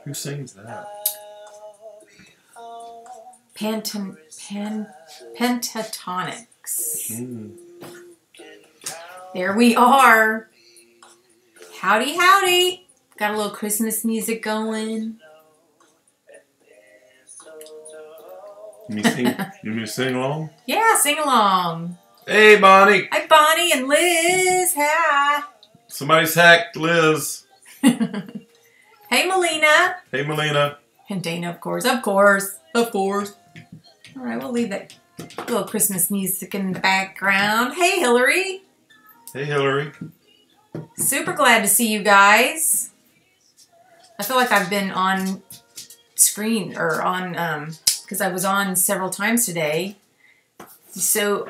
Who sings that? Pentatonics. Mm. There we are. Howdy, howdy. Got a little Christmas music going. You mean to sing along? Yeah, sing along. Hey, Bonnie. Hi, Bonnie and Liz. Hi. Somebody's hacked Liz. Hey, Melina. Hey, Melina. And Dana, of course. Of course. Of course. All right, we'll leave that little Christmas music in the background. Hey, Hillary. Hey, Hillary. Super glad to see you guys. I feel like I've been on screen or on, because I was on several times today. So,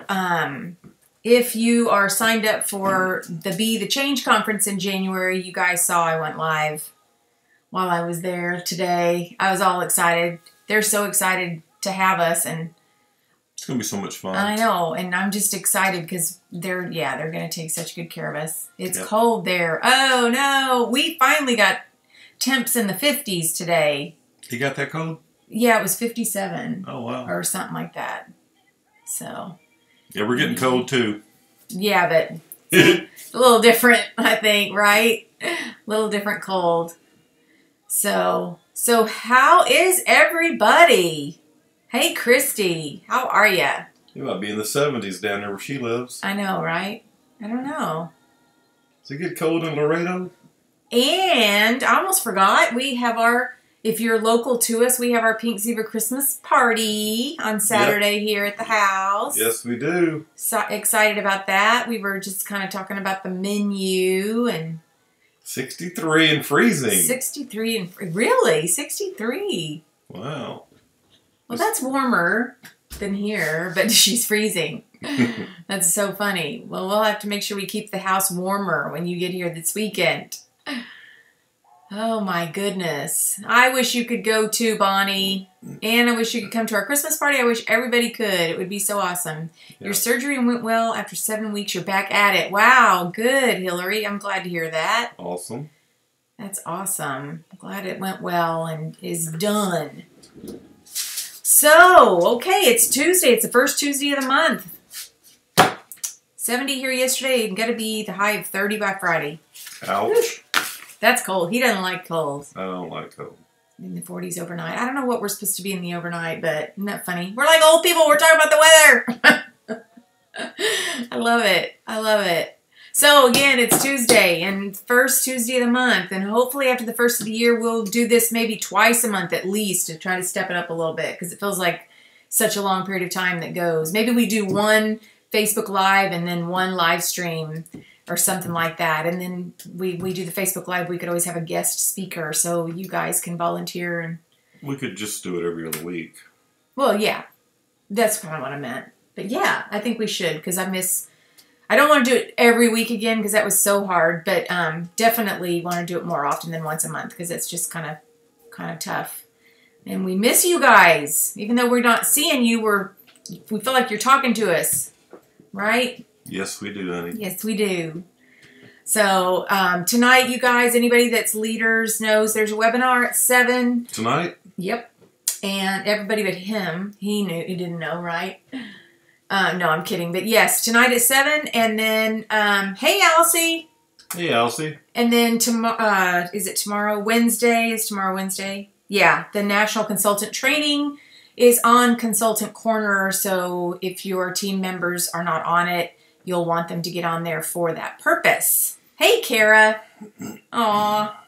if you are signed up for the Be the Change conference in January, you guys saw I went live while I was there today. I was all excited. They're so excited to have us, and it's gonna be so much fun. I know, and I'm just excited because they're gonna take such good care of us. It's cold there. Oh no, we finally got temps in the 50s today. You got that cold? Yeah, it was 57. Oh wow, or something like that. So yeah, we're getting cold too. Yeah, but a little different, I think, right? A little different cold. So how is everybody? Hey, Christy, how are ya? You might be in the 70s down there where she lives. I know, right? I don't know. Does it get cold in Laredo? And I almost forgot, we have our, if you're local to us, we have our Pink Zebra Christmas party on Saturday here at the house. Yes, we do. So excited about that. We were just kind of talking about the menu and 63 and freezing. 63 and really 63. Wow. Well, that's warmer than here, but she's freezing. That's so funny. Well, we'll have to make sure we keep the house warmer when you get here this weekend. Oh my goodness. I wish you could go too, Bonnie. And I wish you could come to our Christmas party. I wish everybody could. It would be so awesome. Yeah. Your surgery went well. After 7 weeks, you're back at it. Wow. Good, Hillary. I'm glad to hear that. Awesome. That's awesome. I'm glad it went well and is done. So, okay, it's Tuesday. It's the first Tuesday of the month. 70 here yesterday and got to be the high of 30 by Friday. Ouch. That's cold. He doesn't like cold. I don't like cold. In the 40s overnight. I don't know what we're supposed to be in the overnight, but isn't that funny? We're like old people. We're talking about the weather. I love it. I love it. So, again, it's Tuesday and first Tuesday of the month. And hopefully after the first of the year, we'll do this maybe twice a month at least to try to step it up a little bit because it feels like such a long period of time that goes. Maybe we do one Facebook Live and then one live stream or something like that. And then we do the Facebook Live. We could always have a guest speaker so you guys can volunteer. And we could just do it every other week. Well, yeah. That's kind of what I meant. But yeah, I think we should because I don't want to do it every week again because that was so hard. But definitely want to do it more often than once a month because it's just kind of tough. And we miss you guys. Even though we're not seeing you, we feel like you're talking to us. Right? Yes, we do, honey. Yes, we do. So, tonight, you guys, anybody that's leaders knows there's a webinar at 7. Tonight? Yep. And everybody but him, he didn't know, right? No, I'm kidding. But yes, tonight at 7. And then, hey, Elsie. Hey, Elsie. And then, is it tomorrow? Wednesday? Is tomorrow Wednesday? Yeah, the National Consultant Training is on Consultant Corner. So, if your team members are not on it, you'll want them to get on there for that purpose. Hey, Kara. Aw,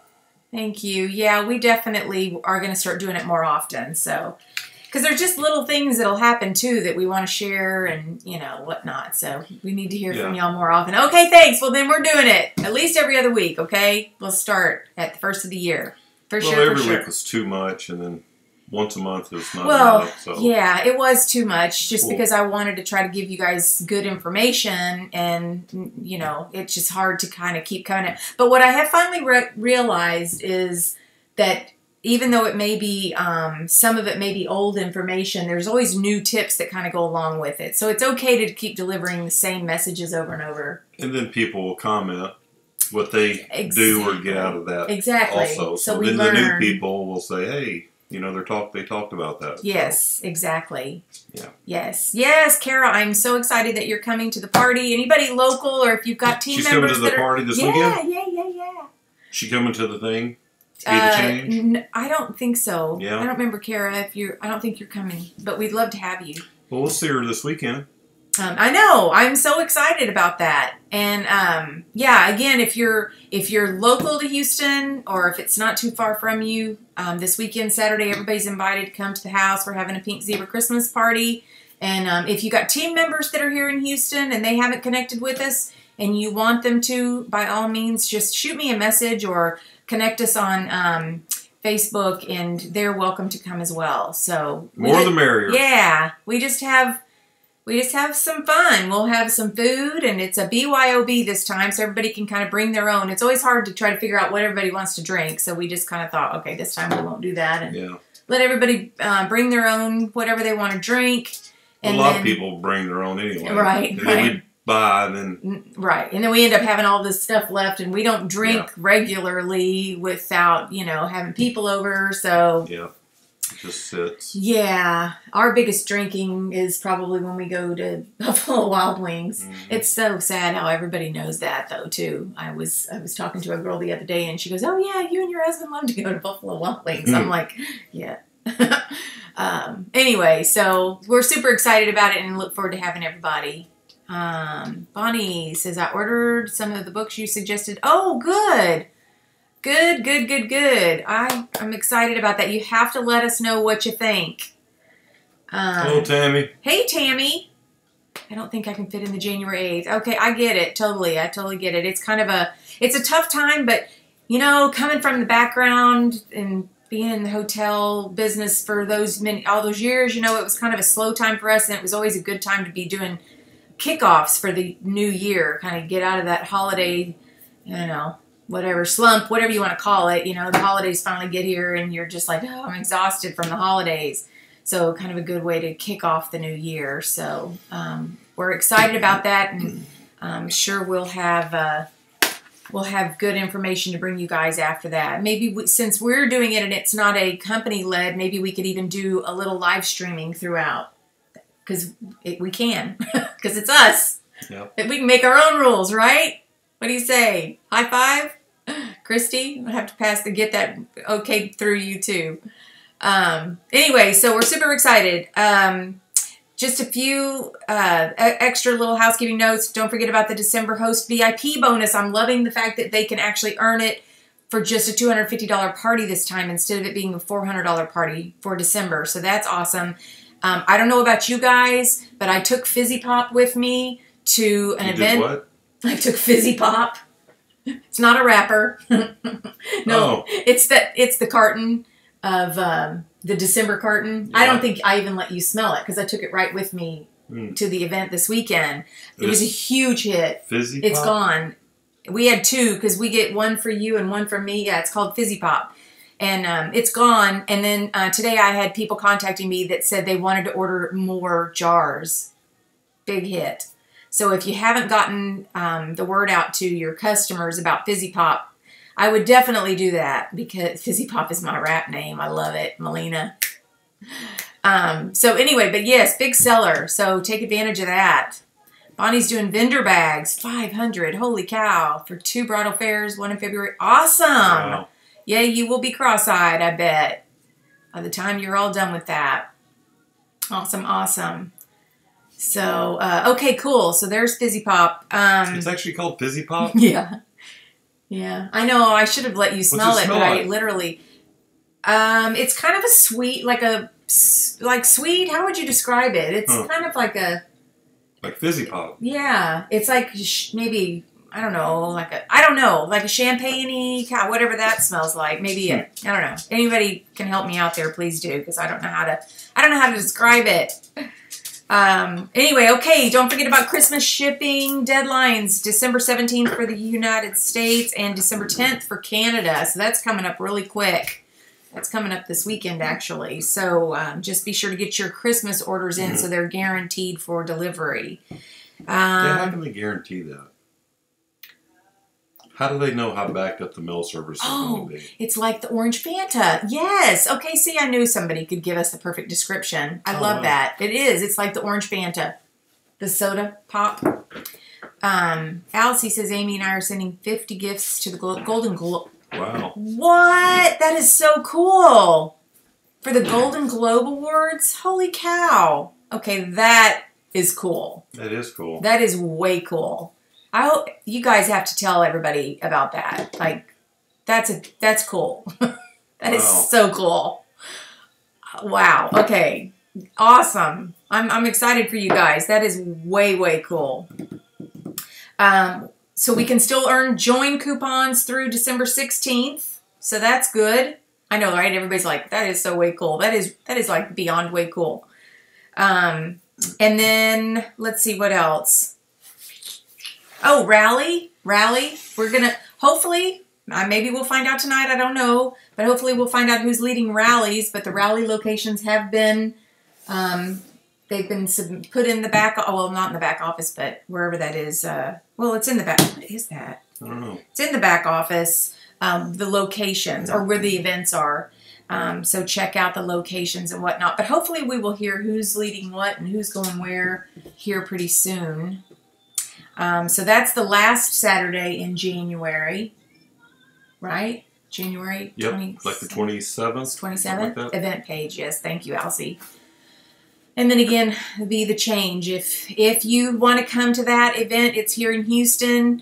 thank you. Yeah, we definitely are going to start doing it more often. So, because there's just little things that'll happen, too, that we want to share and, whatnot. So, we need to hear from y'all more often. Okay, thanks. Well, then we're doing it at least every other week, okay? We'll start at the first of the year. For sure. Every week was too much, and then once a month is not enough. So. Yeah, it was too much just because I wanted to try to give you guys good information and, it's just hard to kind of keep coming. But what I have finally realized is that even though it may be, some of it may be old information, there's always new tips that kind of go along with it. So it's okay to keep delivering the same messages over and over. And then people will comment. what they do or get out of that. Exactly. Also, so we then learn. the new people will say, "Hey, you know, they talked about that." Yes, exactly. Yeah. Yes, Kara. I'm so excited that you're coming to the party. Anybody local, or if you've got team She's members coming to the party this weekend. Yeah. She coming to the thing? Be the change? I don't think so. Yeah. I don't remember, Kara. I don't think you're coming, but we'd love to have you. Well, we'll see her this weekend. I know. I'm so excited about that. And again, if you're local to Houston, or if it's not too far from you, this weekend, Saturday, everybody's invited to come to the house. We're having a Pink Zebra Christmas party. And if you got team members that are here in Houston and they haven't connected with us and you want them to, by all means, just shoot me a message or connect us on Facebook, and they're welcome to come as well. So more the merrier. Yeah, we just have some fun. We'll have some food, and it's a BYOB this time, so everybody can kind of bring their own. It's always hard to try to figure out what everybody wants to drink, so we just kind of thought, okay, this time we won't do that, and let everybody bring their own whatever they want to drink. And a lot of people bring their own anyway. Right. And then we buy, and then... Right. And then we end up having all this stuff left, and we don't drink regularly without, having people over, so... Yeah. It just sits. Yeah. Our biggest drinking is probably when we go to Buffalo Wild Wings. Mm-hmm. It's so sad how everybody knows that, though, too. I was talking to a girl the other day, and she goes, "Oh, yeah, you and your husband love to go to Buffalo Wild Wings." I'm like, yeah. Anyway, so we're super excited about it and look forward to having everybody. Bonnie says, I ordered some of the books you suggested. Oh, good. Good. I'm excited about that. You have to let us know what you think. Hello, Tammy. Hey, Tammy. I don't think I can fit in the January 8th. Okay, I get it. Totally. I totally get it. It's kind of it's a tough time, but, coming from the background and being in the hotel business for all those years, it was kind of a slow time for us, and it was always a good time to be doing kickoffs for the new year, kind of get out of that holiday, whatever slump, whatever you want to call it. The holidays finally get here, and you're just like, oh, I'm exhausted from the holidays. So kind of a good way to kick off the new year. So we're excited about that, and I'm sure we'll have good information to bring you guys after that. Maybe since we're doing it and it's not a company-led, maybe we could even do a little live streaming throughout. Because we can. Because it's us. Yep. We can make our own rules, right? What do you say? High five? Christy? I'll have to get that okay through you too. Anyway, so we're super excited. Just a few extra little housekeeping notes. Don't forget about the December host VIP bonus. I'm loving the fact that they can actually earn it for just a $250 party this time instead of it being a $400 party for December. So that's awesome. I don't know about you guys, but I took Fizzy Pop with me to an event. Did what? I took Fizzy Pop. It's not a wrapper. No, it's the carton of the December carton. Yeah. I don't think I even let you smell it because I took it right with me to the event this weekend. It was a huge hit. Fizzy Pop? It's gone. We had two because we get one for you and one for me. Yeah, it's called Fizzy Pop. And it's gone. And then today I had people contacting me that said they wanted to order more jars. Big hit. So if you haven't gotten the word out to your customers about Fizzy Pop, I would definitely do that because Fizzy Pop is my rap name. I love it. Melina. So anyway, but yes, big seller. So take advantage of that. Bonnie's doing vendor bags. 500. Holy cow. For 2 bridal fairs, 1 in February. Awesome. Wow. Yeah, you will be cross-eyed, I bet, by the time you're all done with that. Awesome. So, okay, cool. So there's Fizzy Pop. It's actually called Fizzy Pop? Yeah. I know. I should have let you smell it, but I literally... it's kind of a sweet, like sweet. How would you describe it? It's kind of like a... Like Fizzy Pop. Yeah. It's like maybe... I don't know, like a champagne-y, whatever that smells like. Maybe I don't know. Anybody can help me out there, please do, because I don't know how to describe it. Anyway, okay, don't forget about Christmas shipping deadlines. December 17th for the United States and December 10th for Canada. So that's coming up really quick. That's coming up this weekend, actually. So just be sure to get your Christmas orders in so they're guaranteed for delivery. How can they guarantee that? How do they know how backed up the mail service is going to be? It's like the orange Fanta. Yes. Okay, see, I knew somebody could give us the perfect description. I love that. It is. It's like the orange Fanta. The soda pop. Alice says Amy and I are sending 50 gifts to the Golden Globe. Wow. What? That is so cool. For the Golden Globe Awards? Holy cow. Okay, that is cool. That is cool. That is way cool. I hope you guys have to tell everybody about that. Like, that's cool. That is so cool. Wow. Okay. Awesome. I'm excited for you guys. That is way, way cool. So we can still earn join coupons through December 16th. So that's good. I know, right? Everybody's like, that is so way cool. That is like beyond way cool. And then let's see what else. Oh, rally. We're going to, hopefully, maybe we'll find out tonight. I don't know. But hopefully we'll find out who's leading rallies. But the rally locations have been, they've been put in the back, well, not in the back office, but wherever that is. Well, it's in the back. What is that? I don't know. It's in the back office, the locations, or where the events are. So check out the locations and whatnot. But hopefully we will hear who's leading what and who's going where here pretty soon. So that's the last Saturday in January, right? January 27th? Like the 27th. 27th? Like event page, yes. Thank you, Elsie. And then again, be the change. If you want to come to that event, it's here in Houston.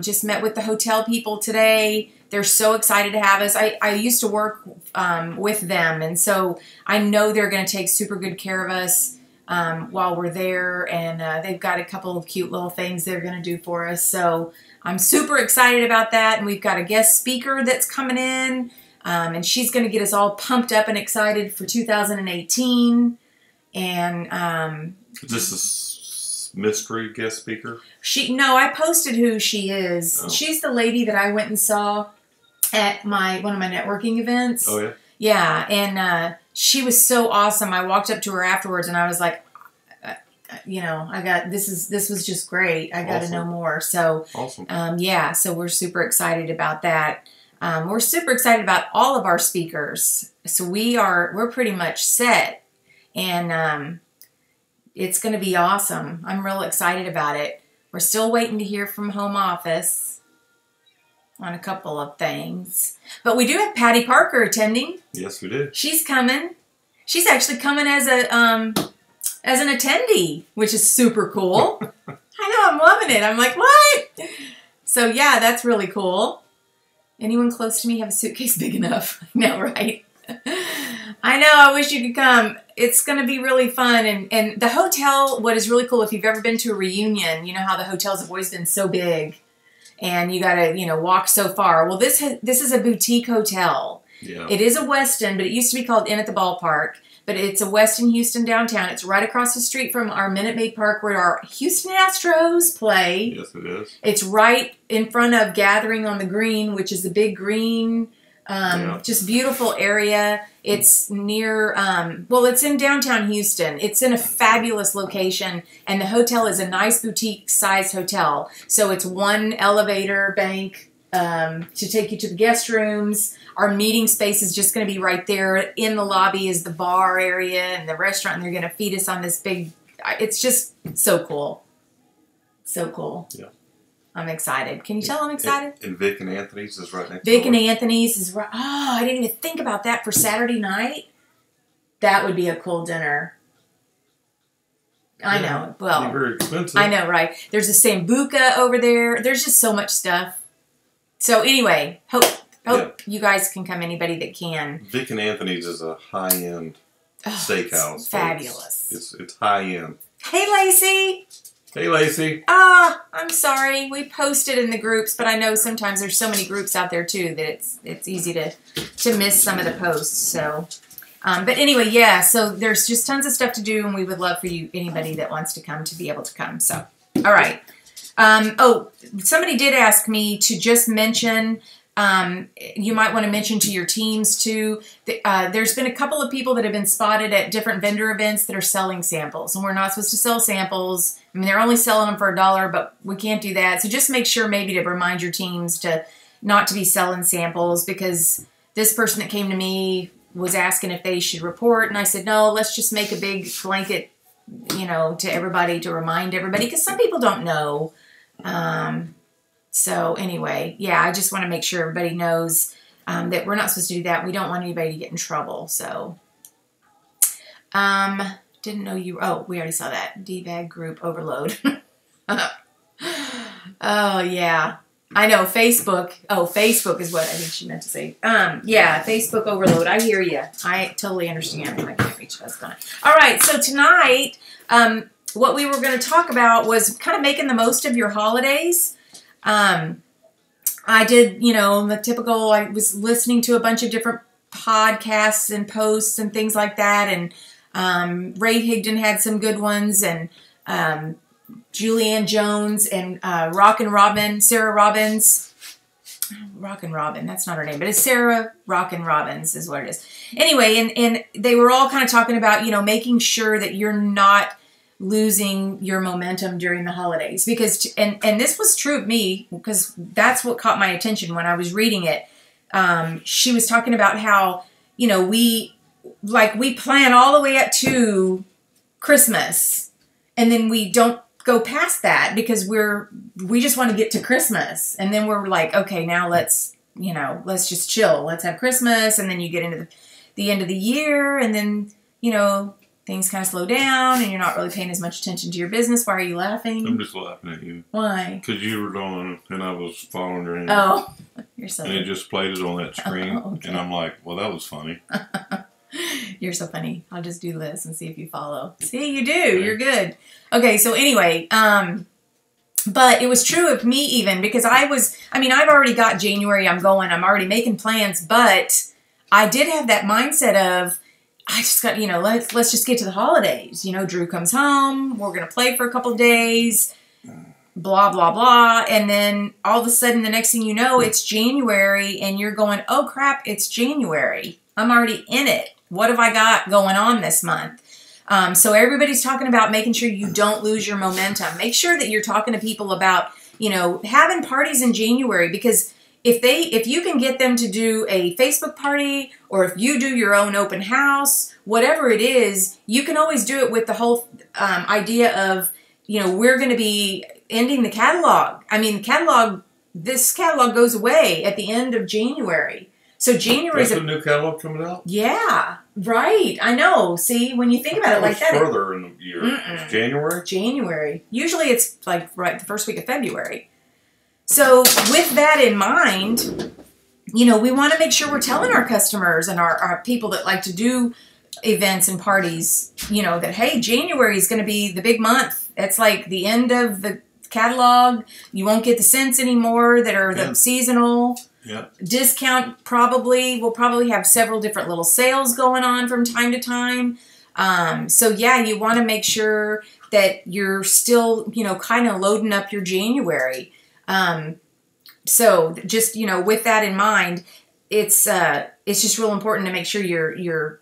Just met with the hotel people today. They're so excited to have us. I used to work with them, and so I know they're going to take super good care of us while we're there. And they've got a couple of cute little things they're going to do for us. So I'm super excited about that. And we've got a guest speaker that's coming in, and she's going to get us all pumped up and excited for 2018. And is this a mystery guest speaker? No, I posted who she is. Oh. She's the lady that I went and saw at one of my networking events. Oh yeah. Yeah, and she was so awesome. I walked up to her afterwards, and I was like, you know, this was just great. I got to know more. So awesome. Yeah, so we're super excited about that. We're super excited about all of our speakers. So we're pretty much set. And it's going to be awesome. I'm real excited about it. We're still waiting to hear from home office on a couple of things. But we do have Patty Parker attending. Yes, we do. She's coming. She's actually coming as an attendee, which is super cool. I know, I'm loving it. I'm like, what? So yeah, that's really cool. Anyone close to me have a suitcase big enough? I know, right? I know, I wish you could come. It's going to be really fun. And the hotel, what is really cool, if you've ever been to a reunion, you know how the hotels have always been so big and you got to, you know, walk so far. Well, this is a boutique hotel. Yeah. It is a Westin, but it used to be called Inn at the Ballpark. But it's a Westin Houston downtown. It's right across the street from our Minute Maid Park where our Houston Astros play. Yes, it is. It's right in front of Gathering on the Green, which is the big green, just beautiful area. It's near, well, it's in downtown Houston. It's in a fabulous location, and the hotel is a nice boutique-sized hotel. So it's one elevator bank to take you to the guest rooms. Our meeting space is just going to be right there. In the lobby is the bar area and the restaurant, and they're going to feed us on this big, it's just so cool. So cool. Yeah. I'm excited. Can you tell I'm excited? And Vic and Anthony's is right next Vic door. and Anthony's is right. Oh, I didn't even think about that for Saturday night. That would be a cool dinner. I know. Well, it'd be very expensive. I know, right? There's a Sambuca over there. There's just so much stuff. So anyway, hope you guys can come. Anybody that can. Vic and Anthony's is a high-end steakhouse. It's fabulous. It's high-end. Hey, Lacey. Hey, Lacey. I'm sorry. We posted in the groups, but I know sometimes there's so many groups out there too that it's easy to miss some of the posts. So, but anyway, yeah. So there's just tons of stuff to do, and we would love for anybody that wants to come, to be able to come. So, all right. Oh, somebody did ask me to just mention You might want to mention to your teams too. There's been a couple of people that have been spotted at different vendor events that are selling samples, and we're not supposed to sell samples. I mean, they're only selling them for $1, but we can't do that. So just make sure maybe to remind your teams to not to be selling samples, because this person that came to me was asking if they should report, and I said, no, let's just make a big blanket, to everybody, to remind everybody, because some people don't know. So anyway, yeah, I just want to make sure everybody knows that we're not supposed to do that. We don't want anybody to get in trouble. So, didn't know you. Oh, we already saw that. D-bag group overload. Oh yeah, I know Facebook. Oh, Facebook is what I think she meant to say. Yeah, Facebook overload. I hear you. I totally understand. I can't reach that's gone. All right, so tonight, what we were going to talk about was kind of making the most of your holidays. I did, the typical, I was listening to a bunch of different podcasts and posts and things like that. And, Ray Higdon had some good ones, and, Julianne Jones and, Sarah Robbins. Rockin' Robin, that's not her name, but it's Sarah Rockin' Robbins is what it is. Anyway, and they were all kind of talking about, making sure that you're not losing your momentum during the holidays, because and this was true of me, because that's what caught my attention when I was reading it. She was talking about how we plan all the way up to Christmas, and then we don't go past that because we just want to get to Christmas, and then we're like, okay, now let's just chill, let's have Christmas, and then you get into the end of the year, and then things kind of slow down, and you're not really paying as much attention to your business. Why are you laughing? I'm just laughing at you. Why? Because you were going, and I was following her in. Oh, you're so And it just played it on that screen, okay. And I'm like, well, that was funny. You're so funny. I'll just do this and see if you follow. See, you do. Okay. You're good. Okay, so anyway, but it was true of me even, because I've already got January, I'm going, I'm already making plans, but I did have that mindset of, I just got, let's just get to the holidays. Drew comes home, we're going to play for a couple of days, blah, blah, blah. And then all of a sudden, the next thing you know, it's January, and you're going, oh crap, it's January. I'm already in it. What have I got going on this month? So everybody's talking about making sure you don't lose your momentum. Make sure that you're talking to people about, having parties in January, because if you can get them to do a Facebook party, or if you do your own open house, whatever it is, you can always do it with the whole idea of, we're going to be ending the catalog. I mean, this catalog goes away at the end of January. So January is a new catalog coming out? Yeah, right. I know. See, when you think about it like that. Further in the year. It's January? January. Usually it's like right the first week of February. So with that in mind, we want to make sure we're telling our customers and our people that like to do events and parties, that, hey, January is going to be the big month. It's like the end of the catalog. You won't get the scents anymore that are the seasonal. Yeah. Discount we'll probably have several different little sales going on from time to time. So yeah, you want to make sure that you're still, kind of loading up your January. So just, with that in mind, it's just real important to make sure you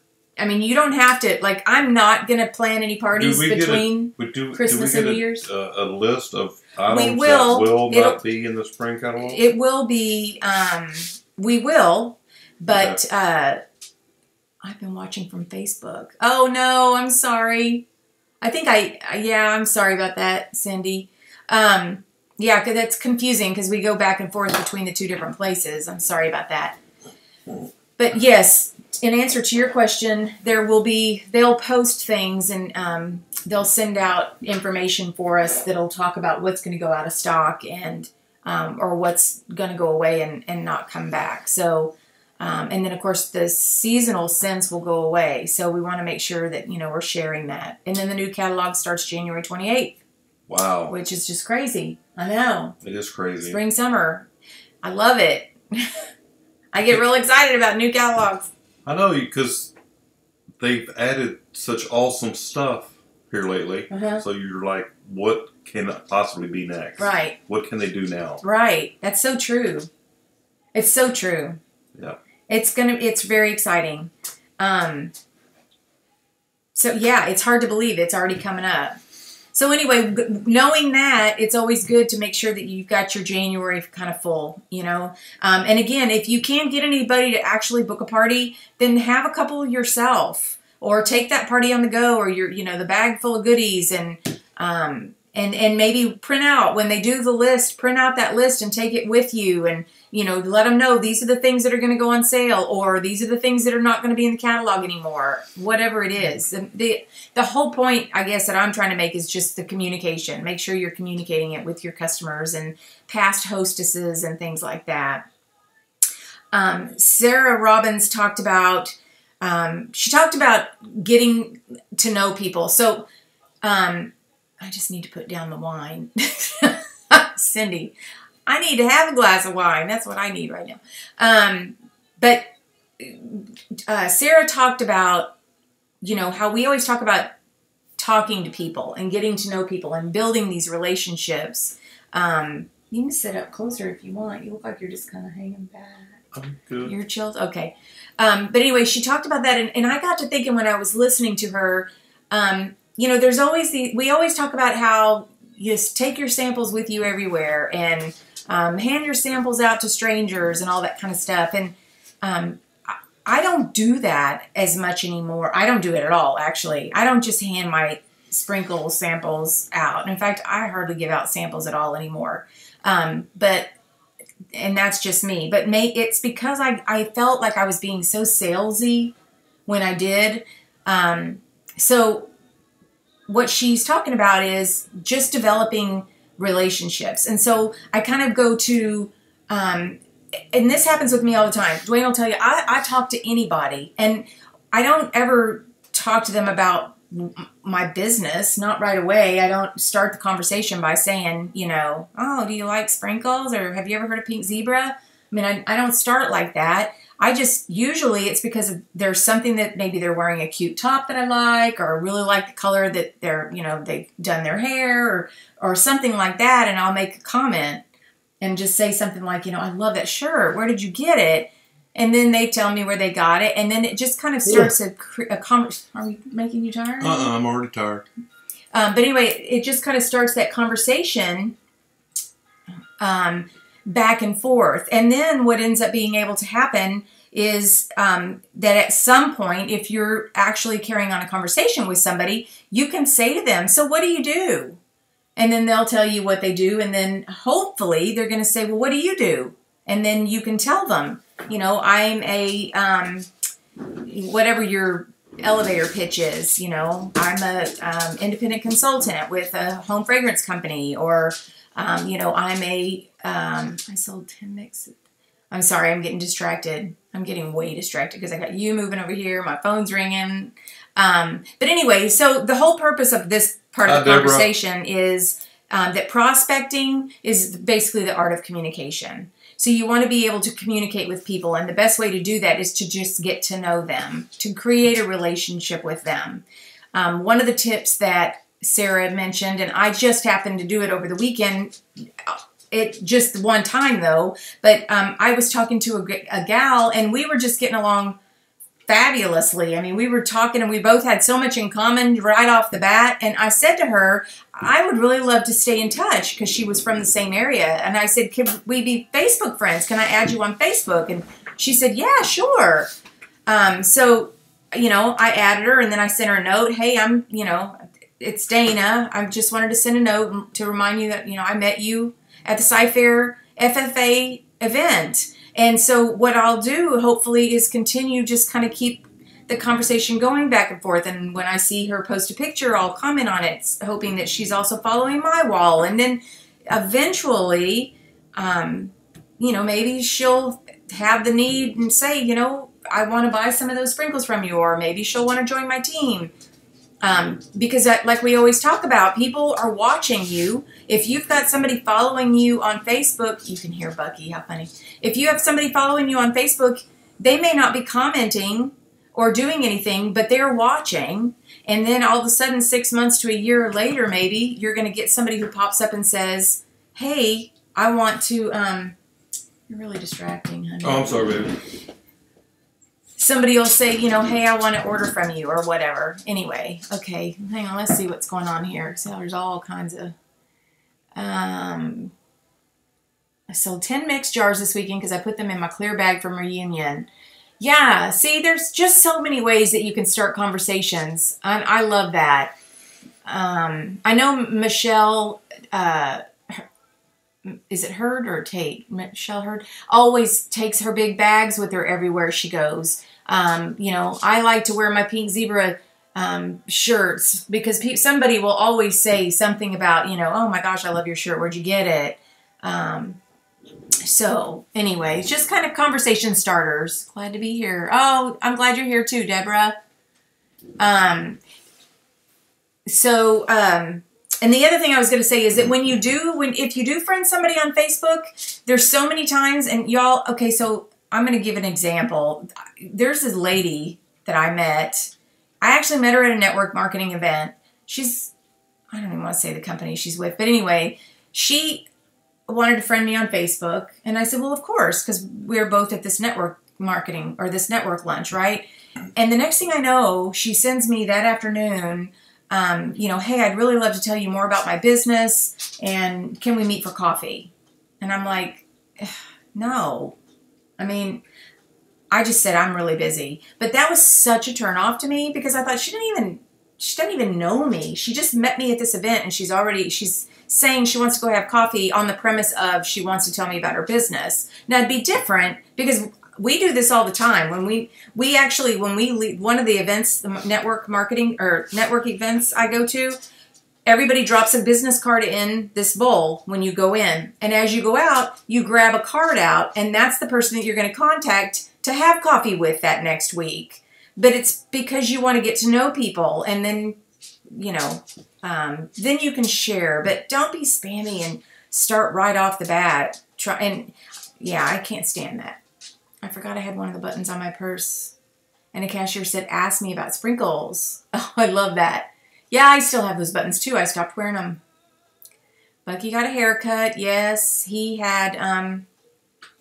don't have to, I'm not going to plan any parties between Christmas and New Year's. A list of items that will not be in the spring catalog? It will be, we will, but, okay. I've been watching from Facebook. Oh no, I'm sorry. I'm sorry about that, Cindy. Yeah, because that's confusing because we go back and forth between the two different places. I'm sorry about that. But yes, in answer to your question, they'll post things, and they'll send out information for us that'll talk about what's going to go out of stock and or what's going to go away and not come back. So, and then of course the seasonal scents will go away. So we want to make sure that, we're sharing that. And then the new catalog starts January 28th. Wow. Which is just crazy. I know. It is crazy. Spring, summer. I love it. I get real excited about new catalogs. I know, because they've added such awesome stuff here lately. So you're like, what can possibly be next? Right. What can they do now? Right. That's so true. It's so true. Yeah. It's very exciting. So yeah, it's hard to believe it's already coming up. So anyway, knowing that, it's always good to make sure that you've got your January kind of full, you know. And again, if you can't get anybody to actually book a party, then have a couple yourself, or take that party on the go, or the bag full of goodies, and maybe print out when they do the list, print out that list and take it with you, and let them know these are the things that are going to go on sale, or these are the things that are not going to be in the catalog anymore, whatever it is. The whole point, I guess, that I'm trying to make is just the communication. Make sure you're communicating it with your customers and past hostesses and things like that. Sarah Robbins talked about, getting to know people. So, I just need to put down the wine. Cindy, I need to have a glass of wine. That's what I need right now. But Sarah talked about, how we always talk about talking to people and getting to know people and building these relationships. You can sit up closer if you want. You look like you're just kind of hanging back. I'm good. You're chilled? Okay. But anyway, she talked about that, and I got to thinking when I was listening to her, there's always we always talk about how you just take your samples with you everywhere, and hand your samples out to strangers and all that kind of stuff. And I don't do that as much anymore. I don't do it at all, actually. I don't just hand my sprinkle samples out. In fact, I hardly give out samples at all anymore. And that's just me. But it's because I felt like I was being so salesy when I did. So what she's talking about is just developing relationships. And so I kind of go to, and this happens with me all the time. Duane will tell you, I talk to anybody, and I don't ever talk to them about my business, not right away. I don't start the conversation by saying, oh, do you like sprinkles, or have you ever heard of pink zebra? I mean, I don't start like that. I just, usually it's because there's something that maybe they're wearing a cute top that I like, or I really like the color that they've done their hair, or something like that. And I'll make a comment and just say something like, I love that shirt. Where did you get it? And then they tell me where they got it. And then it just kind of starts a conversation. Are we making you tired? I'm already tired. But anyway, it just kind of starts that conversation back and forth. And then what ends up being able to happen is that at some point, if you're actually carrying on a conversation with somebody, you can say to them, so what do you do? And then they'll tell you what they do. And then hopefully they're going to say, well, what do you do? And then you can tell them, I'm a, whatever your elevator pitch is, I'm a independent consultant with a home fragrance company, or, I'm I sold 10 mixes. I'm sorry, I'm getting distracted. I'm getting way distracted because I got you moving over here. My phone's ringing. But anyway, so the whole purpose of this part of the conversation is that prospecting is basically the art of communication. So you want to be able to communicate with people, and the best way to do that is to just get to know them, to create a relationship with them. One of the tips that Sarah had mentioned, and I just happened to do it over the weekend, it just one time though, but I was talking to a gal, and we were just getting along fabulously. I mean, we were talking, and we both had so much in common right off the bat. And I said to her, I would really love to stay in touch, because she was from the same area. And I said, could we be Facebook friends? Can I add you on Facebook? And she said, yeah, sure. So, I added her, and then I sent her a note. Hey, it's Dana. I just wanted to send a note to remind you that, I met you at the Sci-Fair FFA event. And so what I'll do, hopefully, is continue, just kind of keep the conversation going back and forth. And when I see her post a picture, I'll comment on it, hoping that she's also following my wall. And then eventually, maybe she'll have the need and say, I want to buy some of those sprinkles from you, or maybe she'll want to join my team. Because like we always talk about, people are watching you. If you've got somebody following you on Facebook, you can hear Bucky, how funny. If you have somebody following you on Facebook, they may not be commenting or doing anything, but they're watching. And then all of a sudden, 6 months to a year later, maybe, you're going to get somebody who pops up and says, hey, I want to, You're really distracting, honey. Oh, I'm sorry, baby. Somebody will say, you know, hey, I want to order from you or whatever. Anyway, okay, hang on. Let's see what's going on here. So there's all kinds of... I sold 10 mixed jars this weekend because I put them in my clear bag from reunion. Yeah, see, there's just so many ways that you can start conversations. I love that. I know Michelle... is it Hurd or Tate? Michelle Hurd always takes her big bags with her everywhere she goes. You know, I like to wear my pink zebra shirts because somebody will always say something about, you know, oh my gosh, I love your shirt. Where'd you get it? So anyway, just kind of conversation starters. Glad to be here. Oh, I'm glad you're here too, Deborah. And the other thing I was going to say is that if you do friend somebody on Facebook, there's so many times, and y'all, okay, so I'm going to give an example. There's this lady that I met. I actually met her at a network marketing event. I don't even want to say the company she's with, but anyway, she wanted to friend me on Facebook, and I said, well, of course, because we're both at this network marketing, or this network lunch, right? And the next thing I know, she sends me that afternoon, you know, hey, I'd really love to tell you more about my business, and can we meet for coffee? And I'm like, no. I mean, I just said I'm really busy. But that was such a turn off to me because I thought she doesn't even know me. She just met me at this event, and she's saying she wants to go have coffee on the premise of she wants to tell me about her business. Now, it'd be different because we do this all the time. When we lead one of the events, the network marketing or network events I go to, everybody drops a business card in this bowl when you go in. And as you go out, you grab a card out, and that's the person that you're going to contact to have coffee with that next week. But it's because you want to get to know people, and then, you know, then you can share. But don't be spammy and start right off the bat. Yeah, I can't stand that. I forgot I had one of the buttons on my purse. And a cashier said, ask me about sprinkles. Oh, I love that. Yeah, I still have those buttons too. I stopped wearing them. Bucky got a haircut. Yes, he had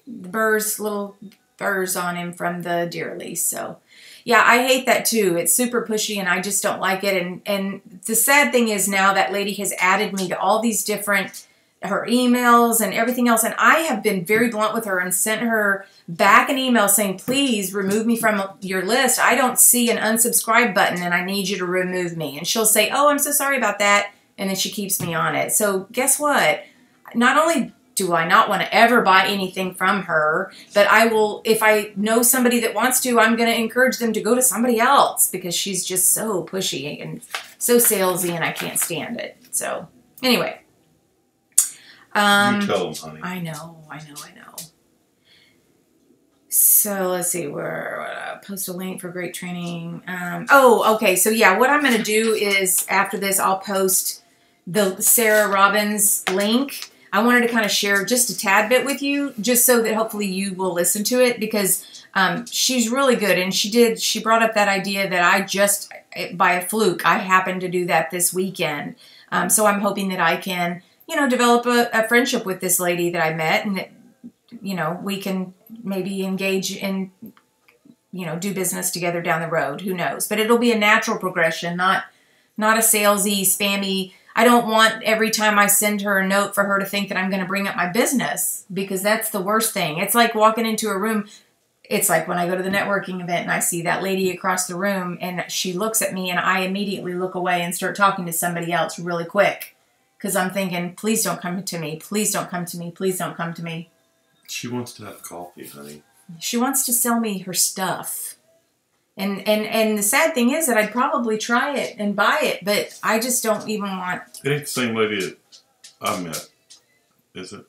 little burrs on him from the deer lease. So, yeah, I hate that too. It's super pushy, and I just don't like it. And the sad thing is now that lady has added me to all these different, her emails and everything else. And I have been very blunt with her and sent her back an email saying, please remove me from your list. I don't see an unsubscribe button, and I need you to remove me. And she'll say, oh, I'm so sorry about that. And then she keeps me on it. So guess what? Not only do I not want to ever buy anything from her, but I will, if I know somebody that wants to, I'm going to encourage them to go to somebody else because she's just so pushy and so salesy, and I can't stand it. So anyway. You tell them, honey. I know. So let's see, where post a link for great training. Okay. So yeah, what I'm going to do is after this, I'll post the Sarah Robbins link. I wanted to kind of share just a tad bit with you, just so that hopefully you will listen to it, because she's really good. And she brought up that idea that I just, by a fluke, I happened to do that this weekend. So I'm hoping that I can, develop a friendship with this lady that I met, and that, we can maybe engage in, do business together down the road. Who knows? But it'll be a natural progression, not a salesy, spammy. I don't want every time I send her a note for her to think that I'm going to bring up my business, because that's the worst thing. It's like walking into a room. It's like when I go to the networking event and I see that lady across the room and she looks at me and I immediately look away and start talking to somebody else really quick, because I'm thinking, please don't come to me. Please don't come to me. Please don't come to me. She wants to have coffee, honey. She wants to sell me her stuff. And the sad thing is that I'd probably try it and buy it, but I just don't even want... It ain't the same lady that I met, is it?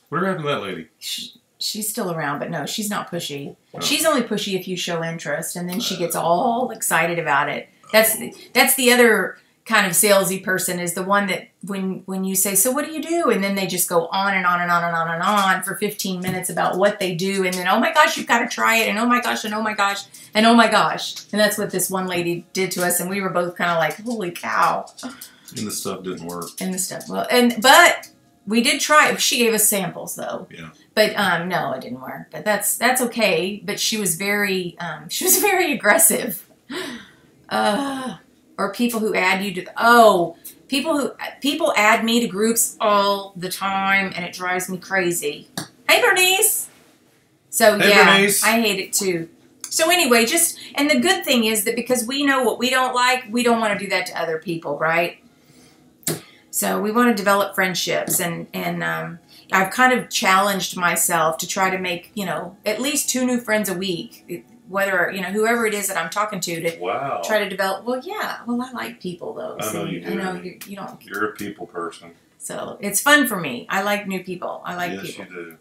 Where happened to that lady? She's still around, but no, she's not pushy. Oh. She's only pushy if you show interest, and then she gets all excited about it. That's the other kind of salesy person, is the one that when you say, so what do you do? And then they just go on and on and on and on and on for 15 minutes about what they do. And then, oh my gosh, you've got to try it. And oh my gosh, and oh my gosh, and oh my gosh. And that's what this one lady did to us. And we were both kind of like, holy cow. And the stuff didn't work. And the stuff, but We did try. She gave us samples though. Yeah. But no, it didn't work. But that's okay. But she was very aggressive. Or people who add you to people add me to groups all the time, and it drives me crazy. Hey, Bernice. So hey, yeah, Bernice. I hate it too. So anyway, and the good thing is that because we know what we don't like, we don't want to do that to other people, right? So we want to develop friendships, and I've kind of challenged myself to try to make, at least 2 new friends a week, whether, whoever it is that I'm talking to try to develop. Well, yeah. Well, I like people though. I know you do. I know you don't. You're a people person. So it's fun for me. I like new people. I like people. Yes, you do.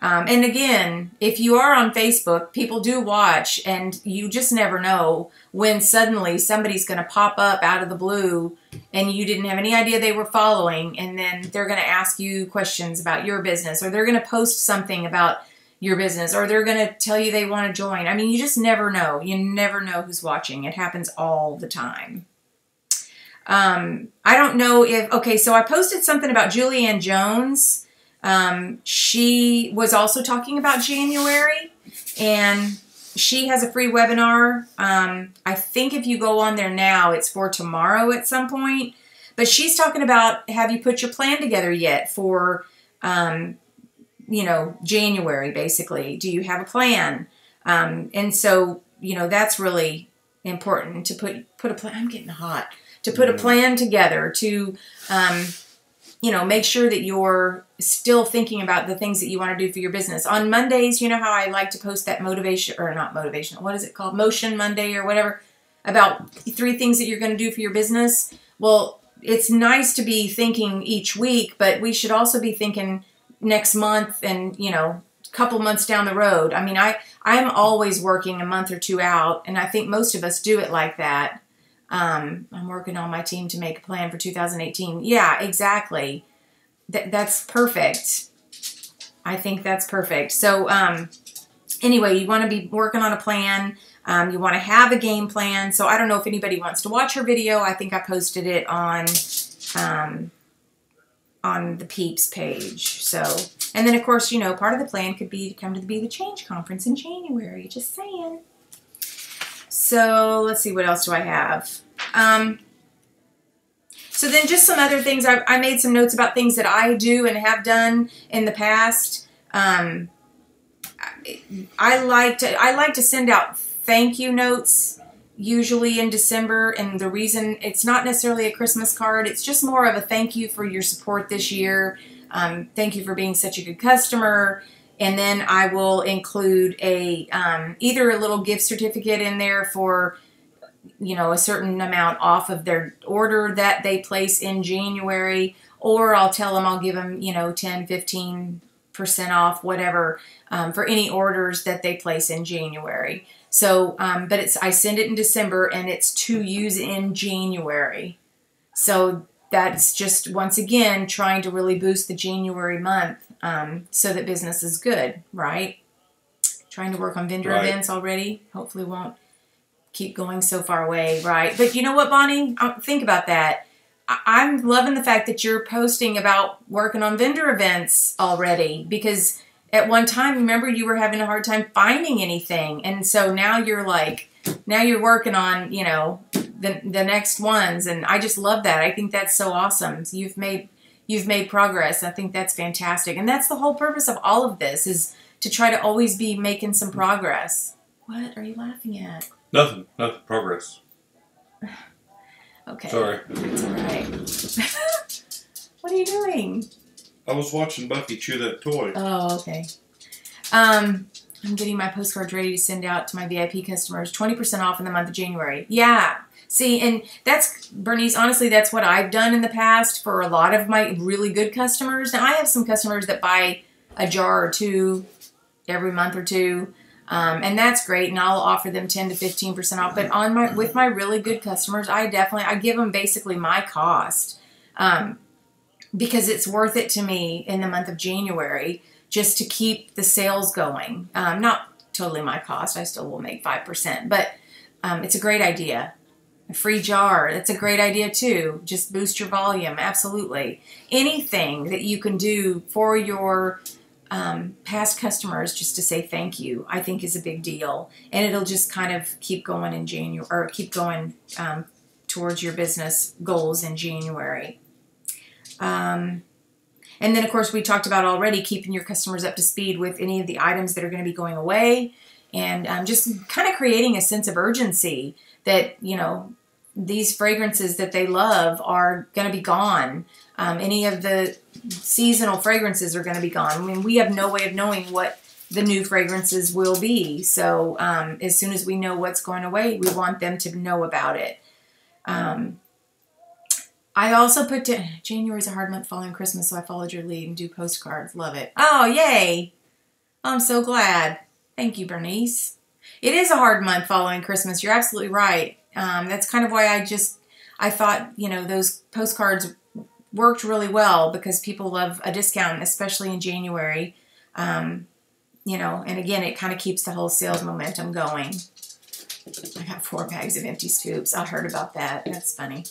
And again, if you are on Facebook, people do watch, and you just never know when suddenly somebody's going to pop up out of the blue and you didn't have any idea they were following, and then they're going to ask you questions about your business, or they're going to post something about your business, or they're going to tell you they want to join. I mean, you just never know. You never know who's watching. It happens all the time. I don't know so I posted something about Julianne Jones. She was also talking about January, and she has a free webinar. I think if you go on there now, it's for tomorrow at some point. But she's talking about, have you put your plan together yet for, January, basically? Do you have a plan? And so, that's really important to put a plan. I'm getting hot. To put a plan together, to, make sure that you're still thinking about the things that you want to do for your business. On Mondays, you know how I like to post that what is it called? Motion Monday or whatever, about 3 things that you're going to do for your business. Well, it's nice to be thinking each week, but we should also be thinking next month and, a couple months down the road. I mean, I'm always working a month or 2 out, and I think most of us do it like that. I'm working on my team to make a plan for 2018. Yeah, exactly. That's perfect. I think that's perfect. So, anyway, you want to be working on a plan. You want to have a game plan. So I don't know if anybody wants to watch her video. I think I posted it on the Peeps page. So, and then of course, part of the plan could be to come to the Be the Change conference in January. Just saying. So let's see, what else do I have? So then just some other things. I made some notes about things that I do and have done in the past. I like to send out thank you notes usually in December, and the reason it's not necessarily a Christmas card, it's just more of a thank you for your support this year. Thank you for being such a good customer. And then I will include either a little gift certificate in there for, a certain amount off of their order that they place in January, or I'll tell them I'll give them, 10, 15% off, whatever, for any orders that they place in January. So, but I send it in December, and it's to use in January. So that's just, once again, trying to really boost the January month, so that business is good, right? Trying to work on vendor events already. Hopefully won't keep going so far away, right? But you know what, Bonnie? Think about that. I'm loving the fact that you're posting about working on vendor events already, because at one time, remember, you were having a hard time finding anything. And so now you're working on, the next ones. And I just love that. I think that's so awesome. So you've made progress. I think that's fantastic. And that's the whole purpose of all of this, is to try to always be making some progress. What are you laughing at? Nothing. Progress. Okay. Sorry. It's all right. What are you doing? I was watching Bucky chew that toy. Oh, okay. I'm getting my postcards ready to send out to my VIP customers. 20% off in the month of January. Yeah. See, and that's, Bernice, honestly, that's what I've done in the past for a lot of my really good customers. Now, I have some customers that buy a jar or 2 every month or 2. And that's great, and I'll offer them 10 to 15% off. But with my really good customers, I give them basically my cost, because it's worth it to me in the month of January just to keep the sales going. Not totally my cost; I still will make 5%, but it's a great idea. A free jar. That's a great idea too. Just boost your volume. Absolutely. Anything that you can do for your past customers just to say thank you, I think is a big deal. And it'll just kind of keep going in January, or keep going towards your business goals in January. And then, of course, we talked about already keeping your customers up to speed with any of the items that are going to be going away, and just kind of creating a sense of urgency that, you know, these fragrances that they love are going to be gone. Any of the seasonal fragrances are going to be gone. I mean, we have no way of knowing what the new fragrances will be. So as soon as we know what's going away, we want them to know about it. I also put January's a hard month following Christmas, so I followed your lead and do postcards. Love it. Oh, yay. I'm so glad. Thank you, Bernice. It is a hard month following Christmas. You're absolutely right. That's kind of why I thought, you know, those postcards worked really well, because people love a discount, especially in January. You know, and again, it kind of keeps the whole sales momentum going. I got 4 bags of empty scoops. I heard about that. That's funny.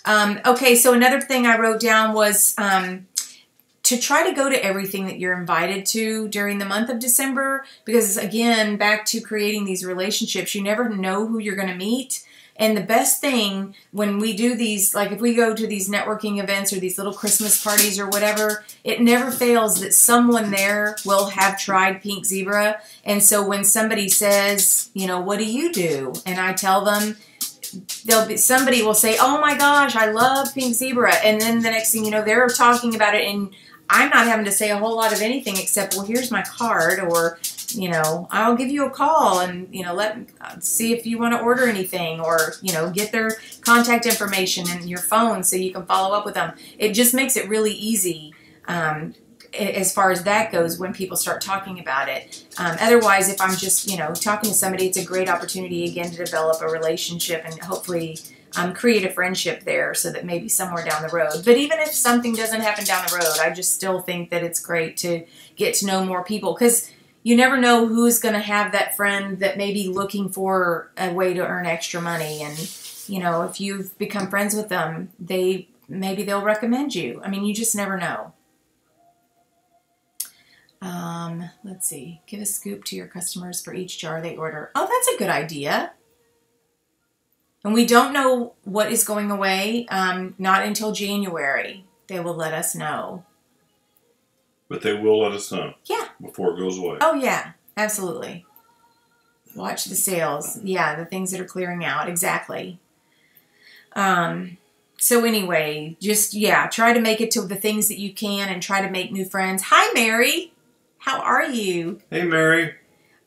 Okay, so another thing I wrote down was to try to go to everything that you're invited to during the month of December, because again, back to creating these relationships, you never know who you're going to meet. And the best thing when we do these, like if we go to these networking events or these little Christmas parties or whatever, it never fails that someone there will have tried Pink Zebra. And so when somebody says, you know, what do you do? And I tell them, somebody will say, oh my gosh, I love Pink Zebra. And then the next thing you know, they're talking about it, and I'm not having to say a whole lot of anything except, well, here's my card, or, you know, I'll give you a call and, you know, see if you want to order anything, or, you know, get their contact information in your phone so you can follow up with them. It just makes it really easy as far as that goes when people start talking about it. Otherwise, if I'm just, you know, talking to somebody, it's a great opportunity, again, to develop a relationship and hopefully create a friendship there, so that maybe somewhere down the road. But even if something doesn't happen down the road, I just still think that it's great to get to know more people, because you never know who's going to have that friend that may be looking for a way to earn extra money. And, you know, if you've become friends with them, maybe they'll recommend you. I mean, you just never know. Let's see. Give a scoop to your customers for each jar they order. Oh, that's a good idea. And we don't know what is going away, not until January. They will let us know. But they will let us know. Yeah. Before it goes away. Oh, yeah. Absolutely. Watch the sales. Yeah, the things that are clearing out. Exactly. So anyway, just, yeah, try to make it to the things that you can and try to make new friends. Hi, Mary. How are you? Hey, Mary.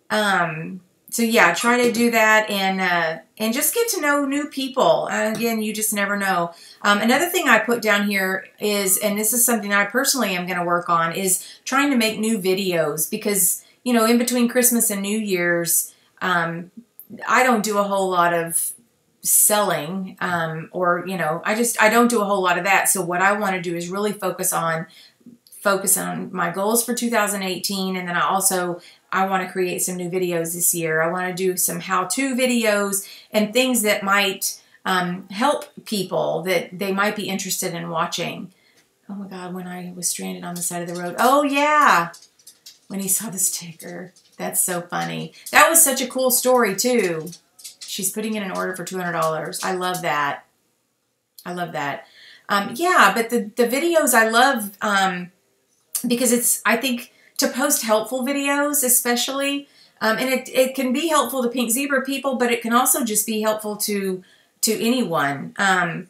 So yeah, try to do that and just get to know new people. Again, you just never know. Another thing I put down here is, and this is something I personally am going to work on, is trying to make new videos, because, you know, in between Christmas and New Year's, I don't do a whole lot of selling, or, you know, I don't do a whole lot of that. So what I want to do is really focus on my goals for 2018. And then I want to create some new videos this year. I want to do some how-to videos and things that might help people that they might be interested in watching. Oh my God, when I was stranded on the side of the road. Oh yeah, when he saw the sticker. That's so funny. That was such a cool story too. She's putting in an order for $200. I love that. I love that. Yeah, but the videos I love, because I think to post helpful videos especially, and it can be helpful to Pink Zebra people, but it can also just be helpful to anyone. I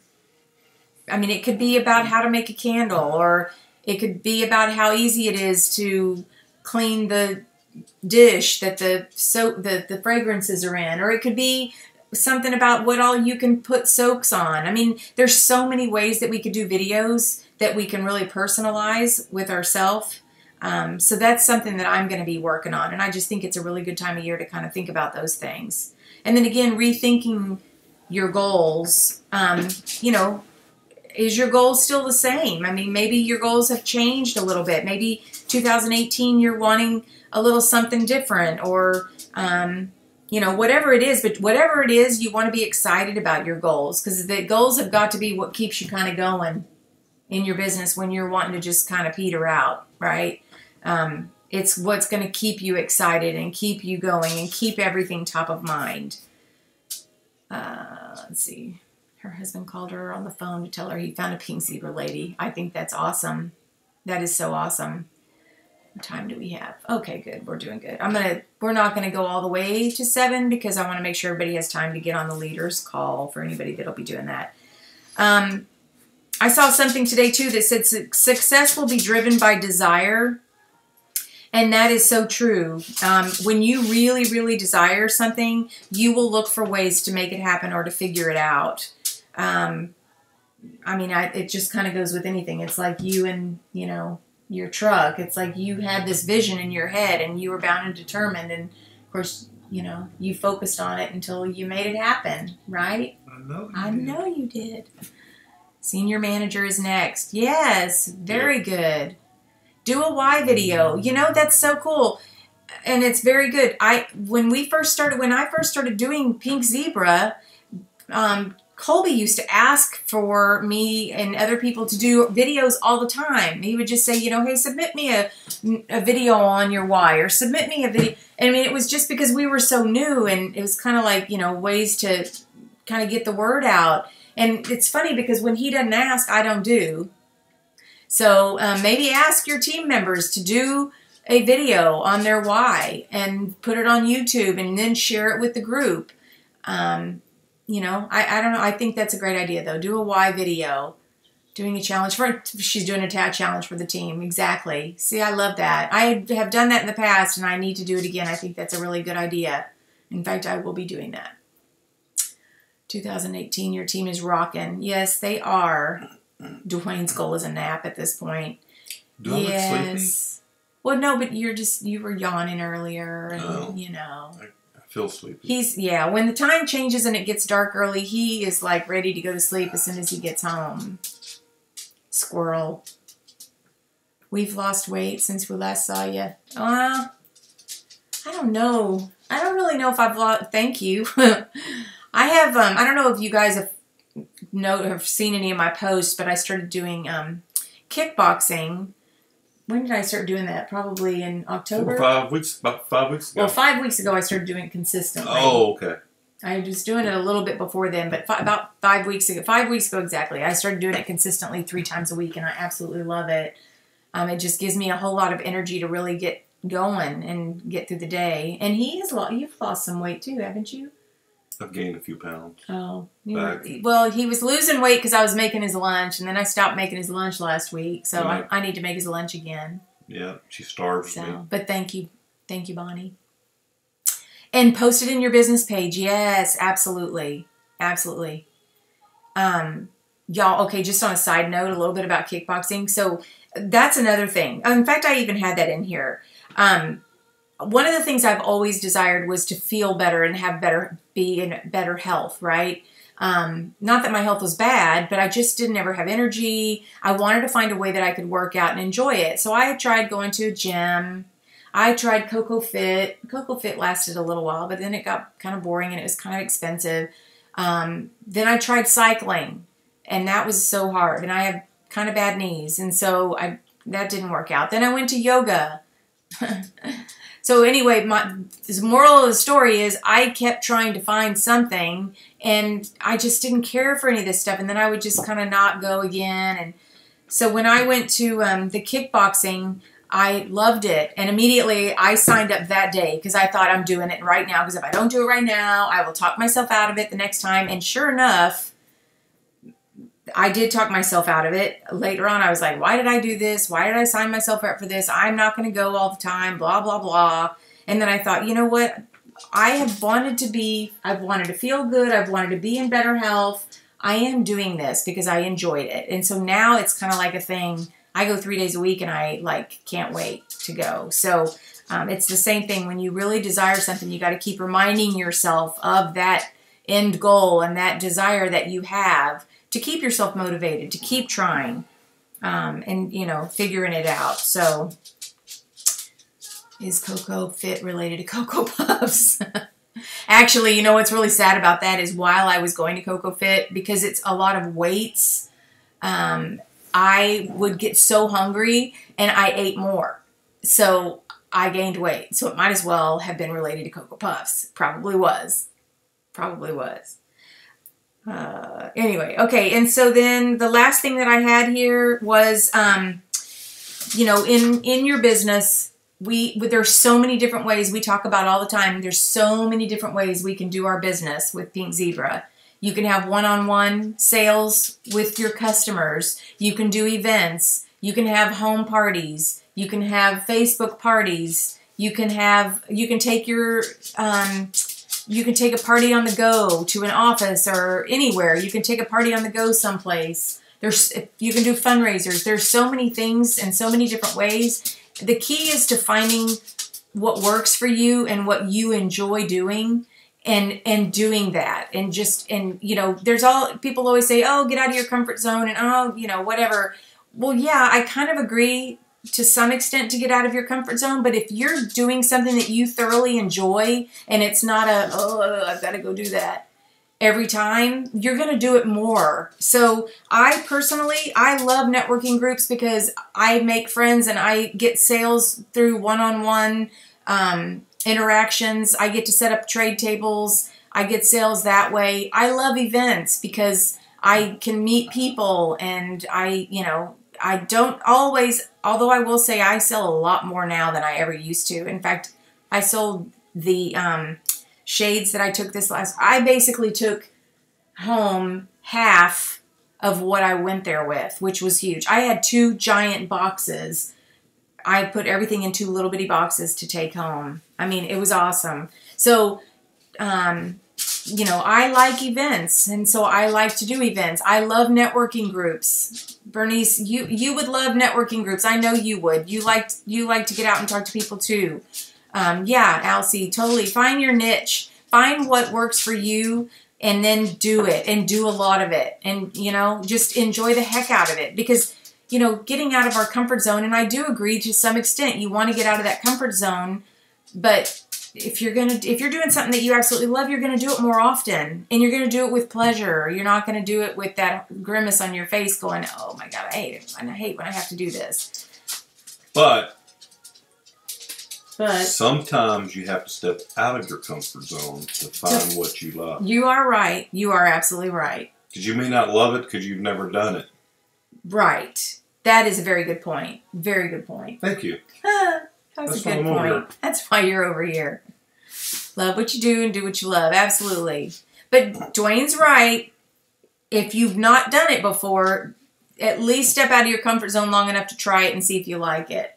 mean, it could be about how to make a candle, or it could be about how easy it is to clean the dish that the fragrances are in, or it could be something about what all you can put soaks on. I mean, there's so many ways that we could do videos that we can really personalize with ourselves. So that's something that I'm going to be working on. And I just think it's a really good time of year to kind of think about those things. And then again, rethinking your goals. You know, is your goal still the same? I mean, maybe your goals have changed a little bit. Maybe 2018 you're wanting a little something different, or you know, whatever it is, but whatever it is, you want to be excited about your goals, because the goals have got to be what keeps you kind of going in your business when you're wanting to just kind of peter out, right? It's what's going to keep you excited and keep you going and keep everything top of mind. Let's see. Her husband called her on the phone to tell her he found a pink zebra lady. I think that's awesome. That is so awesome. What time do we have? Okay, good. We're doing good. We're not going to go all the way to 7 because I want to make sure everybody has time to get on the leaders call for anybody that'll be doing that. I saw something today too that said success will be driven by desire. And that is so true. When you really, really desire something, you will look for ways to make it happen or to figure it out. I mean, it just kind of goes with anything. It's like you and, you know, your truck. It's like you had this vision in your head and you were bound and determined. And, of course, you know, you focused on it until you made it happen, right? I know you did. Senior manager is next. Yes, very good. Do a why video. You know, that's so cool. And it's very good. When I first started doing Pink Zebra, Colby used to ask for me and other people to do videos all the time. He would just say, you know, hey, submit me a video on your why, or submit me a video. I mean, it was just because we were so new, and it was kind of like, you know, ways to kind of get the word out. And it's funny because when he doesn't ask, I don't do. So maybe ask your team members to do a video on their why and put it on YouTube and then share it with the group. You know, I don't know. I think that's a great idea, though. Do a why video. Doing a challenge she's doing a challenge for the team. Exactly. See, I love that. I have done that in the past, and I need to do it again. I think that's a really good idea. In fact, I will be doing that. 2018, your team is rocking. Yes, they are. Duane's goal is a nap at this point. Do I look sleepy? Well, no, but you were yawning earlier, and you know. I feel sleepy. When the time changes and it gets dark early, he is like ready to go to sleep as soon as he gets home. Squirrel. We've lost weight since we last saw you. I don't know. I don't really know if I've lost. Thank you. I have. I don't know if you guys have seen any of my posts, but I started doing kickboxing. When did I start doing that? Probably in October. About 5 weeks ago. Well, 5 weeks ago I started doing it consistently. Oh, okay. I was doing it a little bit before then, but about 5 weeks ago. 5 weeks ago exactly, I started doing it consistently 3 times a week, and I absolutely love it. It just gives me a whole lot of energy to really get going and get through the day. And you've lost some weight too, haven't you? I've gained a few pounds. Oh. Well, he was losing weight because I was making his lunch, and then I stopped making his lunch last week, so yeah. I need to make his lunch again. Yeah, she starves me. But thank you. Thank you, Bonnie. And post it in your business page. Yes, absolutely. Absolutely. Y'all, okay, just on a side note, a little bit about kickboxing. So that's another thing. In fact, I even had that in here. One of the things I've always desired was to feel better and be in better health, right? Not that my health was bad, but I just didn't ever have energy. I wanted to find a way that I could work out and enjoy it. So I had tried going to a gym. I tried Coco Fit. Coco Fit lasted a little while, but then it got kind of boring and it was kind of expensive. Then I tried cycling, and that was so hard. And I have kind of bad knees, and so that didn't work out. Then I went to yoga. So anyway, the moral of the story is I kept trying to find something, and I just didn't care for any of this stuff. And then I would just kind of not go again. And so when I went to the kickboxing, I loved it. And immediately I signed up that day because I thought I'm doing it right now. Because if I don't do it right now, I will talk myself out of it the next time. And sure enough, I did talk myself out of it. Later on, I was like, why did I do this? Why did I sign myself up for this? I'm not going to go all the time, blah, blah, blah. And then I thought, you know what? I've wanted to feel good. I've wanted to be in better health. I am doing this because I enjoyed it. And so now it's kind of like a thing. I go 3 days a week and I can't wait to go. So it's the same thing. When you really desire something, you got to keep reminding yourself of that end goal and that desire that you have, to keep yourself motivated, to keep trying, and, figuring it out. So, is Coco Fit related to Cocoa Puffs? Actually, you know what's really sad about that is while I was going to Coco Fit, because it's a lot of weights, I would get so hungry and I ate more. So I gained weight. So it might as well have been related to Cocoa Puffs. Probably was. Probably was. Anyway, okay. And so then the last thing that I had here was, you know, in your business, there's so many different ways we talk about all the time. There's so many different ways we can do our business with Pink Zebra. You can have one-on-one sales with your customers. You can do events. You can have home parties. You can have Facebook parties. You can take your, you can take a party on the go to an office or anywhere. You can take a party on the go someplace. You can do fundraisers. There's so many things and so many different ways. The key is to finding what works for you and what you enjoy doing and doing that. And you know, people always say, oh, get out of your comfort zone and, oh, you know, whatever. Well, yeah, I kind of agree to some extent to get out of your comfort zone. But if you're doing something that you thoroughly enjoy and it's not I've got to go do that every time, you're going to do it more. So I love networking groups because I make friends and I get sales through one-on-one interactions. I get to set up trade tables. I get sales that way. I love events because I can meet people and I don't always, although I will say I sell a lot more now than I ever used to. In fact, I sold the shades that I took I basically took home half of what I went there with, which was huge. I had 2 giant boxes. I put everything in 2 little bitty boxes to take home. I mean, it was awesome. So, you know, I like events, and so I like to do events. I love networking groups. Bernice, you would love networking groups. I know you would. You like to get out and talk to people too. Yeah, Alcy, totally. Find your niche. Find what works for you, and then do it, and do a lot of it. And, you know, just enjoy the heck out of it. Because, you know, getting out of our comfort zone, and I do agree to some extent, you want to get out of that comfort zone, but if you're doing something that you absolutely love, you're going to do it more often, and you're going to do it with pleasure. You're not going to do it with that grimace on your face going, oh my God, I hate it. I hate when I have to do this. But sometimes you have to step out of your comfort zone to find what you love. You are right. You are absolutely right. Because you may not love it because you've never done it. Right. That is a very good point. Very good point. Thank you. That's a good point. That's why you're over here. Love what you do and do what you love. Absolutely. But Duane's right. If you've not done it before, at least step out of your comfort zone long enough to try it and see if you like it.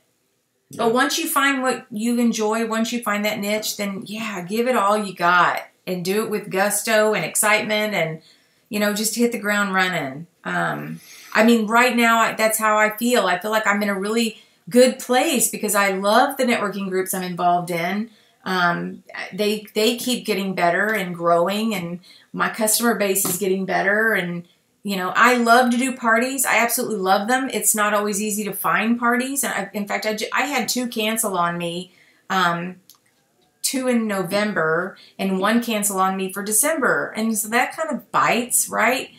Yeah. But once you find what you enjoy, once you find that niche, then yeah, give it all you got and do it with gusto and excitement and, you know, just hit the ground running. I mean, right now, that's how I feel. I feel like I'm in a really good place because I love the networking groups I'm involved in. They keep getting better and growing, and my customer base is getting better. And, you know, I love to do parties. I absolutely love them. It's not always easy to find parties. And in fact, I had 2 cancel on me, 2 in November and 1 cancel on me for December. And so that kind of bites, right?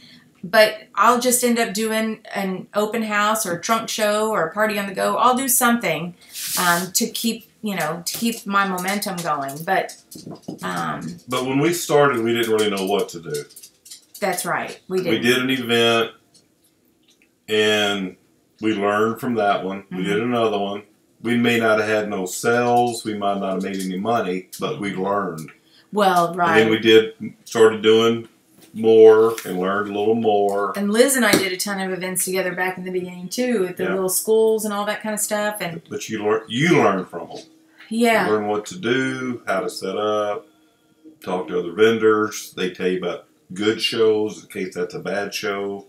But I'll just end up doing an open house or a trunk show or a party on the go. I'll do something to keep my momentum going. But when we started, we didn't really know what to do. That's right. We did. We did an event, and we learned from that one. Mm-hmm. We did another one. We may not have had no sales. We might not have made any money, but we learned. Well, right. And then we started doing more and learned a little more. And Liz and I did a ton of events together back in the beginning too, at the little schools and all that kind of stuff. And but you learn from them. Yeah. You learn what to do, how to set up, talk to other vendors. They tell you about good shows in case that's a bad show.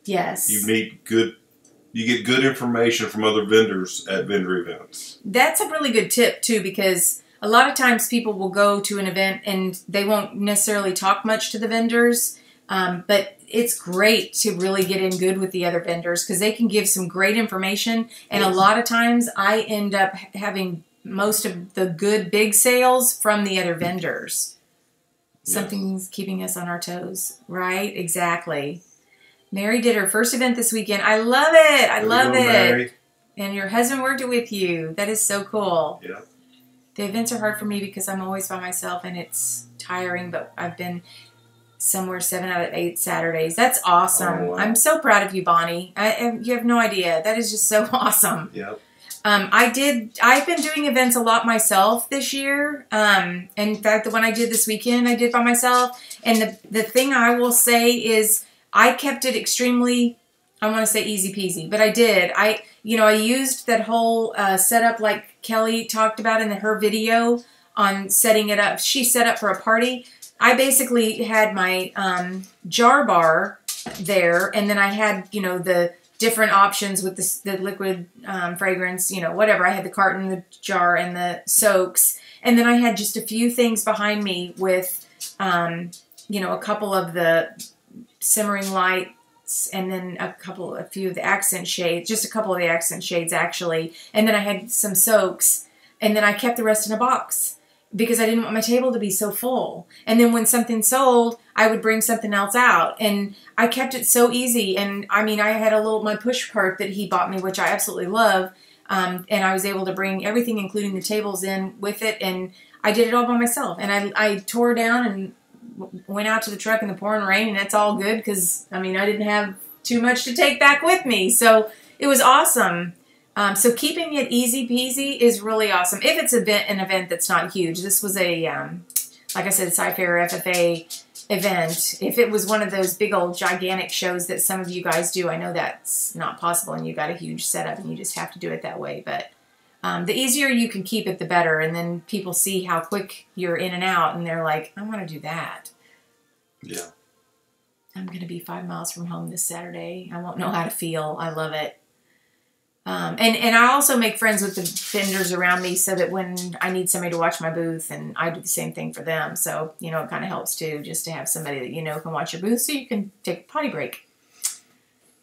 Yes. You get good information from other vendors at vendor events. That's a really good tip too, because a lot of times people will go to an event and they won't necessarily talk much to the vendors, but it's great to really get in good with the other vendors because they can give some great information. And a lot of times I end up having most of the good big sales from the other vendors. Something's keeping us on our toes, right? Exactly. Mary did her first event this weekend. I love it. I love it. Mary. And your husband worked it with you. That is so cool. Yeah. The events are hard for me because I'm always by myself and it's tiring, but I've been somewhere 7 out of 8 Saturdays. That's awesome. Oh, wow. I'm so proud of you, Bonnie. You have no idea. That is just so awesome. Yep. I've been doing events a lot myself this year. In fact, the one I did this weekend, I did by myself. And the thing I will say is I kept it extremely, I want to say easy peasy, but I did. I used that whole setup like Kelly talked about in her video on setting it up. She set up for a party. I basically had my jar bar there, and then I had, the different options with the liquid fragrance, whatever. I had the carton, the jar, and the soaks. And then I had just a few things behind me with, a couple of the simmering lights, and then a few of the accent shades, just a couple of the accent shades actually. And then I had some soaks, and then I kept the rest in a box because I didn't want my table to be so full. And then when something sold, I would bring something else out. And I kept it so easy. And I mean, I had my push cart that he bought me, which I absolutely love. And I was able to bring everything, including the tables, in with it. And I did it all by myself. And I tore down and went out to the truck in the pouring rain, and that's all good because, I mean, I didn't have too much to take back with me. So it was awesome. So keeping it easy peasy is really awesome. If it's an event that's not huge. This was a, like I said, Sci-Fair FFA event. If it was one of those big old gigantic shows that some of you guys do, I know that's not possible and you got a huge setup and you just have to do it that way. But the easier you can keep it, the better. And then people see how quick you're in and out and they're like, I want to do that. Yeah. I'm going to be 5 miles from home this Saturday. I won't know how to feel. I love it. And I also make friends with the vendors around me so that when I need somebody to watch my booth, and I do the same thing for them. So, it kind of helps too, just to have somebody that can watch your booth so you can take a potty break.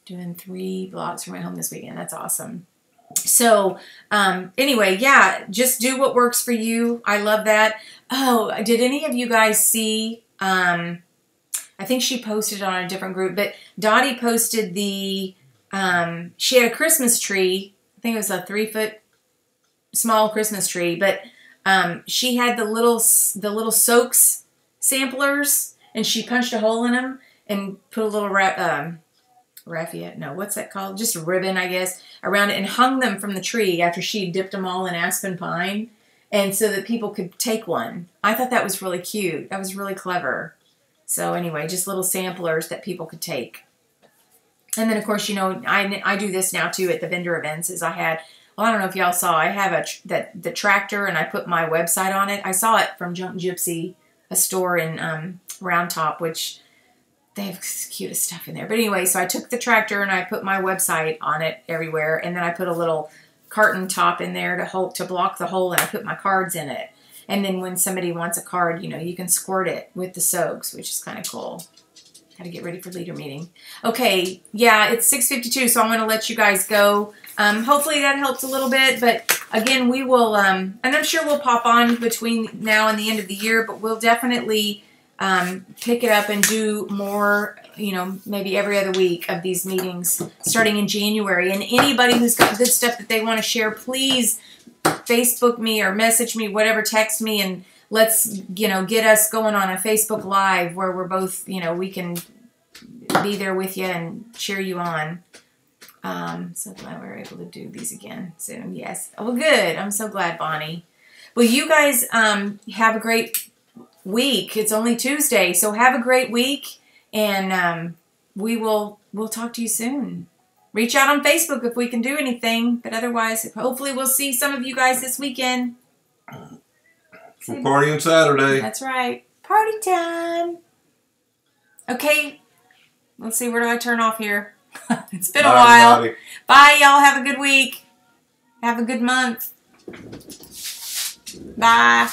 Doing 3 blocks from my home this weekend. That's awesome. So, anyway, yeah, just do what works for you. I love that. Oh, did any of you guys see, I think she posted on a different group, but Dottie posted she had a Christmas tree. I think it was a 3-foot small Christmas tree, but she had the little soaks samplers, and she punched a hole in them and put a little raffia. No, what's that called? Just a ribbon, I guess, around it, and hung them from the tree after she dipped them all in aspen pine, and so that people could take one. I thought that was really cute. That was really clever. So anyway, just little samplers that people could take. And then, of course, I do this now, too, at the vendor events, I don't know if y'all saw, I have the tractor, and I put my website on it. I saw it from Junk Gypsy, a store in Round Top, which they have the cutest stuff in there. But anyway, so I took the tractor, and I put my website on it everywhere, and then I put a little carton top in there to block the hole, and I put my cards in it. And then when somebody wants a card, you can squirt it with the soaks, which is kind of cool. Got to get ready for leader meeting. Okay, yeah, it's 6:52, so I'm going to let you guys go. Hopefully that helps a little bit, but again, we will, and I'm sure we'll pop on between now and the end of the year, but we'll definitely pick it up and do more, maybe every other week of these meetings starting in January. And anybody who's got good stuff that they want to share, please Facebook me or message me, whatever, text me, and let's, get us going on a Facebook Live where we're both, we can be there with you and cheer you on. So glad we were able to do these again soon. Yes. Oh, well, good. I'm so glad, Bonnie. Well, you guys have a great week. It's only Tuesday, so have a great week, and we'll talk to you soon. Reach out on Facebook if we can do anything, but otherwise, hopefully we'll see some of you guys this weekend. We're partying Saturday. That's right. Party time. Okay. Let's see. Where do I turn off here? It's been a while. Everybody. Bye, y'all. Have a good week. Have a good month. Bye.